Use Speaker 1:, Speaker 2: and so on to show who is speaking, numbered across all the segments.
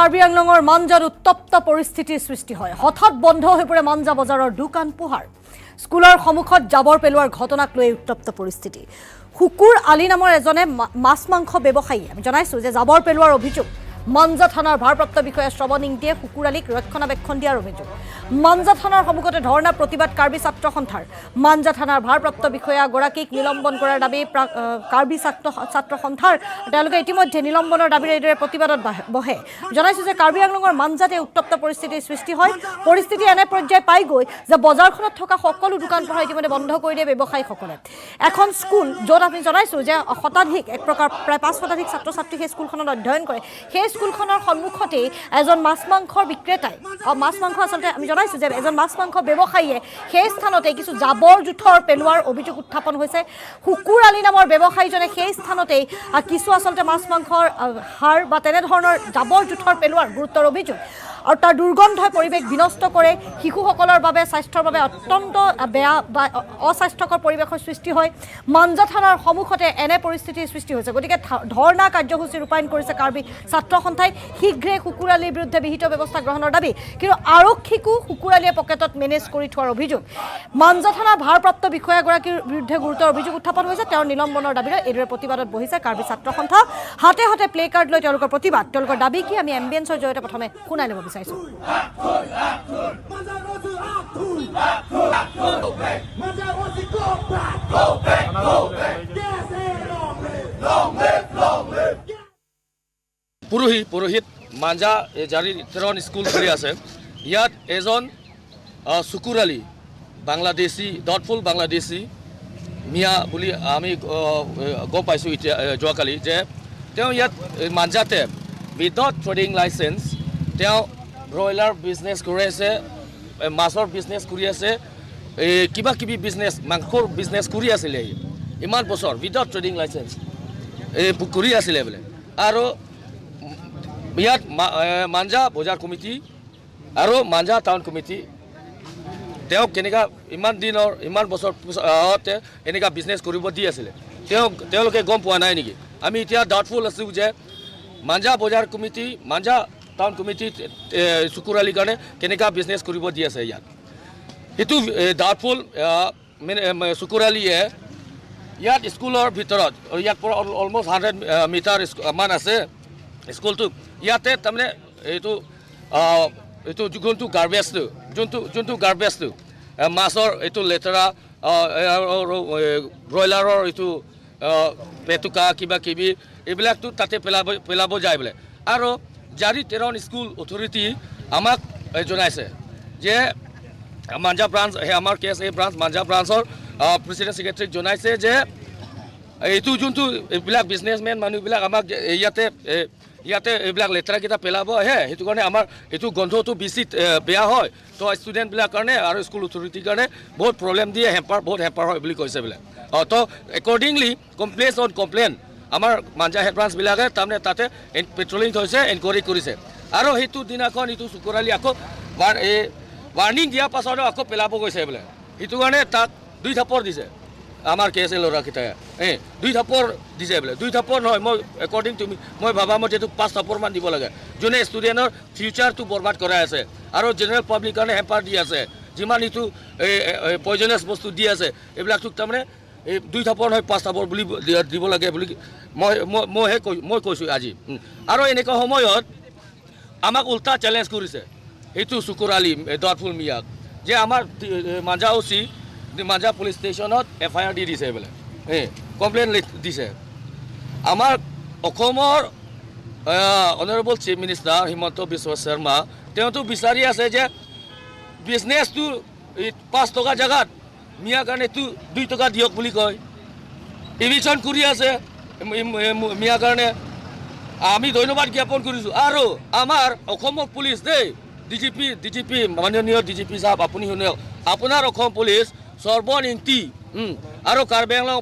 Speaker 1: কাৰ্বি আংলঙৰ মাঞ্জাত উত্তপ্ত পৰিস্থিতিৰ সৃষ্টি হয়। হঠাৎ বন্ধ হৈ পৰে মাঞ্জা বজাৰৰ দোকান পোহাৰ। স্কুলৰ সন্মুখত জাবৰ পেলোৱাৰ ঘটনাক লৈ উত্তপ্ত পৰিস্থিতি। হুকুৰ আলী নামৰ এজনে মাছ মাংস ব্যৱসায়ী। আমি জনাইছোঁ যে জাবৰ পেলোৱাৰ অভিযোগ। মাঞ্জা থানাৰ ভাৰপ্ৰাপ্ত বিষয়া শ্ৰৱণ ইংতিয়ে হুকুৰ আলীক ৰক্ষণাবেক্ষণ দিয়াৰ অভিযোগ। মাঞ্জা থানাৰ সন্মুখতে ধৰ্ণা প্ৰতিবাদ কাৰ্বি ছাত্ৰ সন্থাৰ। মাঞ্জা থানাৰ ভাৰপ্ৰাপ্ত বিষয়াগৰাকীক নিলম্বন কৰাৰ দাবী কাৰ্বি ছাত্ৰ সন্থাৰ। তেওঁলোকে ইতিমধ্যে নিলম্বনৰ দাবীৰে এইদৰে প্ৰতিবাদত বহে। জনাইছোঁ যে কাৰ্বি আংলঙৰ মাঞ্জাতে উত্তপ্ত পৰিস্থিতিৰ সৃষ্টি হয়। পৰিস্থিতি এনে পৰ্যায় পাইগৈ যে বজাৰখনত থকা সকলো দোকান পোহাৰ ইতিমধ্যে বন্ধ কৰি দিয়ে ব্যৱসায়ীসকলে। এখন স্কুল য'ত আমি জনাইছোঁ যে শতাধিক এক প্ৰকাৰ প্ৰায় 5 শতাধিক ছাত্ৰ ছাত্ৰী সেই স্কুলখনত অধ্যয়ন কৰে। সেই স্কুলখনৰ সন্মুখতেই এজন মাছ মাংসৰ বিক্ৰেতাই মাছ মাংস আচলতে আমি জনাইছোঁ যে এজন মাছ মাংস ব্যৱসায়ীয়ে সেই স্থানতে কিছু জাবৰ জোঁথৰ পেলোৱাৰ অভিযোগ উত্থাপন হৈছে। হুকুৰ আলী নামৰ ব্যৱসায়ীজনে সেই স্থানতেই কিছু আচলতে মাছ মাংসৰ সাৰ বা তেনেধৰণৰ জাবৰ জোঁথৰ পেলোৱাৰ গুৰুত্বৰ অভিযোগ। আৰু তাৰ দুৰ্গন্ধই পৰিৱেশ বিনষ্ট কৰে। শিশুসকলৰ বাবে স্বাস্থ্যৰ বাবে অত্যন্ত বেয়া বা অস্বাস্থ্যকৰ পৰিৱেশৰ সৃষ্টি হয়। মাঞ্জা থানাৰ সন্মুখতে এনে পৰিস্থিতিৰ সৃষ্টি হৈছে। গতিকে ধৰ্ণা কাৰ্যসূচী ৰূপায়ণ কৰিছে কাৰ্বি ছাত্ৰ সন্থাই। শীঘ্ৰে হুকুৰ আলীৰ বিৰুদ্ধে বিহিত ব্যৱস্থা গ্ৰহণৰ দাবী। কিন্তু আৰক্ষীকো হুকুৰ আলীয়ে পকেটত মেনেজ কৰি থোৱাৰ অভিযোগ। মাঞ্জা থানাৰ ভাৰপ্ৰাপ্ত বিষয়াগৰাকীৰ বিৰুদ্ধে গুৰুতৰ অভিযোগ উত্থাপন হৈছে। তেওঁৰ নিলম্বনৰ দাবীৰে এইদৰে প্ৰতিবাদত বহিছে কাৰ্বি ছাত্ৰ সন্থা। হাতে হাতে প্লে কাৰ্ড লৈ তেওঁলোকৰ প্ৰতিবাদ। তেওঁলোকৰ দাবী কি আমি এম্বিয়েন্সৰ জৰিয়তে প্ৰথমে শুনাই ল'ব বিচাৰিছোঁ।
Speaker 2: পুৰোহিত মাঞ্জা জাৰি 13 স্কুল খুলি আছে। ইয়াত এজন শুকুৰ আলী বাংলাদেশী ডটফুল বাংলাদেশী মিয়া বুলি আমি গম পাইছোঁ এতিয়া যোৱাকালি যে তেওঁ ইয়াত মাঞ্জাতে উইদাউট ট্ৰেডিং লাইচেঞ্চ তেওঁ ব্ৰইলাৰ বিজনেছ কৰি আছে, মাছৰ বিজনেছ কৰি আছে, কিবা কিবি বিজনেছ মাংসৰ বিজনেছ কৰি আছিলে ইমান বছৰ উইদাউট ট্ৰেডিং লাইচেঞ্চ কৰি আছিলে বোলে। আৰু ইয়াত মাঞ্জা বজাৰ কমিটি আৰু মাঞ্জা টাউন কমিটি তেওঁক কেনেকুৱা ইমান বছৰ পিছতে এনেকুৱা বিজনেছ কৰিব দি আছিলে তেওঁলোকে গম পোৱা নাই নেকি? আমি এতিয়া ডাউটফুল আছোঁ যে মাঞ্জা বজাৰ কমিটি মাঞ্জা টাউন কমিটি শুকুৰ আলীৰ কাৰণে কেনেকুৱা বিজনেছ কৰিব দি আছে ইয়াত। সেইটো ডাউটফুল শুকুৰ আলীয়ে ইয়াত স্কুলৰ ভিতৰত ইয়াৰ পৰা অলমষ্ট 100 মিটাৰ মান আছে স্কুলটো। ইয়াতে তাৰমানে এইটো যোনটো গাৰ্বেজটো মাছৰ এইটো লেতেৰা ব্ৰইলাৰৰ এইটো পেটুকা কিবা কিবি এইবিলাকতো তাতে পেলাব যায় বোলে। আৰু জাৰি 13 স্কুল অথৰিটি আমাক জনাইছে যে মাঞ্জা ব্ৰাঞ্চ আমাৰ কেছ এই ব্ৰাঞ্চ মাঞ্জা ব্ৰাঞ্চৰ প্ৰেচিডেণ্ট ছেক্ৰেটাৰীক জনাইছে যে এইটো যোনটো এইবিলাক বিজনেছমেন মানুহবিলাক আমাক ইয়াতে এইবিলাক লেতেৰাকেইটা পেলাব আহে, সেইটো কাৰণে আমাৰ এইটো গোন্ধটো বেছি বেয়া হয়। তো ষ্টুডেণ্টবিলাকৰ কাৰণে আৰু স্কুল অথৰিটিৰ কাৰণে বহুত প্ৰব্লেম দিয়ে, বহুত হেম্পাৰ হয় বুলি কৈছে বোলে। তো একৰ্ডিংলি কমপ্লেইন আমাৰ মাঞ্জা হেড ব্ৰাঞ্চবিলাকে তাৰমানে তাতে পেট্ৰলিং থৈছে, এনকুৱাৰী কৰিছে। আৰু সেইটো দিনাখন এইটো শুকুৰ আলী আকৌ ৱাৰ্ণিং দিয়াৰ পাছতো আকৌ পেলাব গৈছে বোলে। সেইটো কাৰণে তাক 2 থাপৰ দিছে আমাৰ কেছে ল'ৰাকেইটাই 2 থাপৰ দিছে বোলে। 2 থাপৰ নহয়, মই একৰ্ডিং টু মই ভাবা মতে এইটো 5 থাপৰমান দিব লাগে। যোনে ষ্টুডেণ্টৰ ফিউচাৰটো বৰবাদ কৰাই আছে আৰু জেনেৰেল পাব্লিক কাৰণে হেম্পাৰ দি আছে, যিমান এইটো পয়জনাছ বস্তু দি আছে এইবিলাকটোক তাৰমানে 2 থাপৰ নহয় 5 থাপৰ বুলি দিব লাগে বুলি মই কৈছোঁ আজি। আৰু এনেকুৱা সময়ত আমাক উল্টা চেলেঞ্জ কৰিছে সেইটো শুকুৰ আলী ডটফুল মিয়াক যে আমাৰ মাঞ্জা পুলিচ ষ্টেচনত FIR দি দিছে বোলে, কমপ্লেইন দিছে। আমাৰ অসমৰ honourable chief minister Himanta Biswa Sarma তেওঁতো বিচাৰি আছে যে বিজনেছটো 5 টকা জেগাত মিয়াৰ কাৰণেতো 2 টকা দিয়ক বুলি কয়। ইভিকশ্যন কৰি আছে মিয়াৰ কাৰণে। আমি ধন্যবাদ জ্ঞাপন কৰিছোঁ। আৰু আমাৰ অসমৰ পুলিচ ডিজিপি মাননীয় ডিজিপি সাহেব আপুনি শুনক, আপোনাৰ অসম পুলিচ শ্ৰৱণ ইংতি আৰু কাৰ্বি আংলং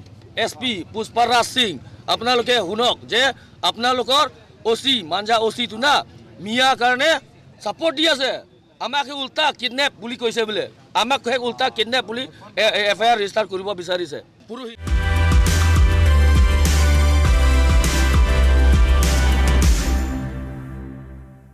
Speaker 2: SP পুষ্পাৰাজ সিং আপোনালোকে শুনক যে আপোনালোকৰ মাঞ্জা OC-টো না মিয়াৰ কাৰণে ছাপৰ্ট দি আছে। আমাক উল্টা কিডনেপ বুলি কৈছে বোলে, আমাক উল্টা কিডনেপ বুলি FIR ৰেজিষ্টাৰ কৰিব বিচাৰিছে পুৰোহিত।